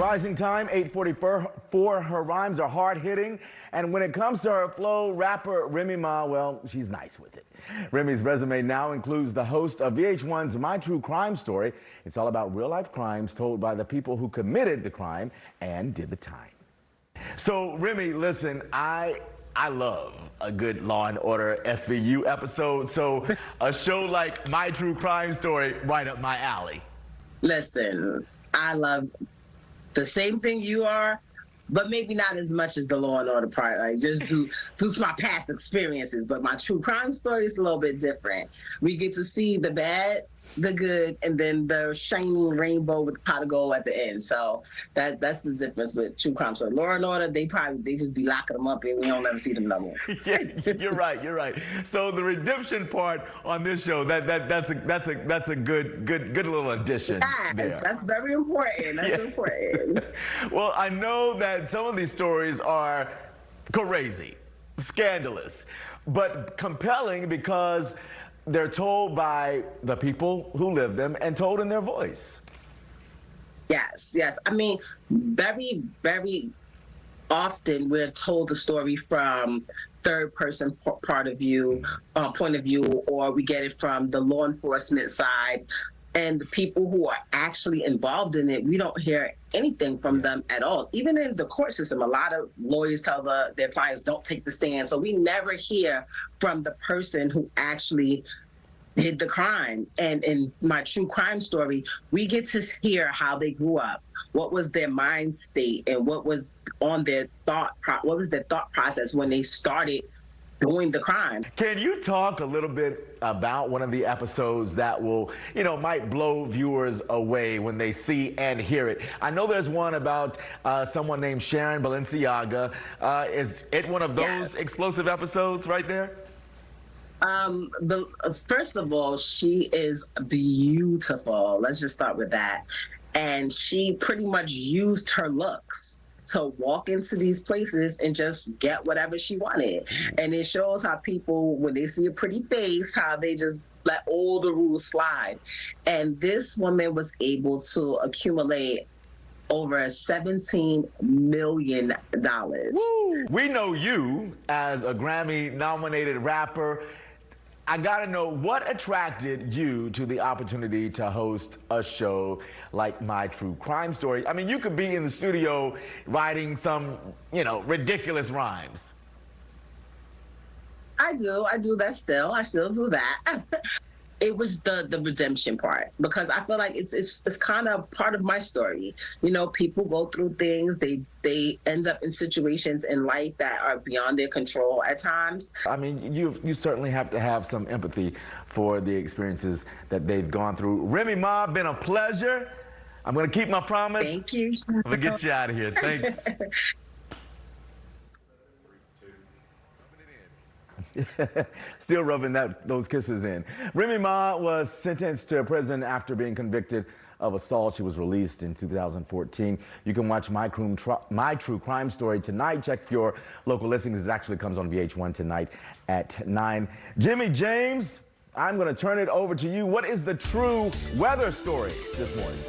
Rising time, 8:44. Her rhymes are hard-hitting. And when it comes to her flow, rapper Remy Ma, well, she's nice with it. Remy's resume now includes the host of VH1's My True Crime Story. It's all about real-life crimes told by the people who committed the crime and did the time. So, Remy, listen, I love a good Law and Order SVU episode. So, a show like My True Crime Story, right up my alley. Listen, I love the same thing you are, but maybe not as much as the Law and Order part. Like just due to my past experiences. But my true crime story is a little bit different. We get to see the bad, the good, and then the shining rainbow with the pot of gold at the end. So that's the difference with true crime. So Law and Order, they just be locking them up and we don't ever see them no more. Yeah, you're right. So the redemption part on this show, that's a good little addition. Yes, there. that's very important. That's important. Well, I know that some of these stories are crazy, scandalous, but compelling because they're told by the people who live them and told in their voice. Yes. I mean, very, very often we're told the story from third-person point of view, or we get it from the law enforcement side. And the people who are actually involved in it, we don't hear anything from them at all. Even in the court system, a lot of lawyers tell their clients don't take the stand. So we never hear from the person who actually did the crime. And in My True Crime Story, we get to hear how they grew up, what was their mind state, and what was on their thought process when they started doing the crime. Can you talk a little bit about one of the episodes that will, might blow viewers away when they see and hear it? I know there's one about someone named Sharon Balenciaga. Is it one of those explosive episodes right there? First of all, she is beautiful. Let's just start with that. And she pretty much used her looks to walk into these places and just get whatever she wanted. And it shows how people, when they see a pretty face, how they just let all the rules slide. And this woman was able to accumulate over $17 million. Woo! We know you as a Grammy-nominated rapper. I gotta know, what attracted you to the opportunity to host a show like My True Crime Story? I mean, you could be in the studio writing some, ridiculous rhymes. I do that still. I still do that. It was the redemption part, because I feel like it's kind of part of my story. People go through things, they end up in situations in life that are beyond their control at times. I mean, you certainly have to have some empathy for the experiences that they've gone through. Remy Ma, been a pleasure. I'm gonna keep my promise. Thank you. I'm gonna get you out of here. Thanks. Still rubbing those kisses in. Remy Ma was sentenced to prison after being convicted of assault. She was released in 2014. You can watch My True Crime Story tonight. Check your local listings. It actually comes on VH1 tonight at 9. Jimmy James, I'm going to turn it over to you. What is the true weather story this morning?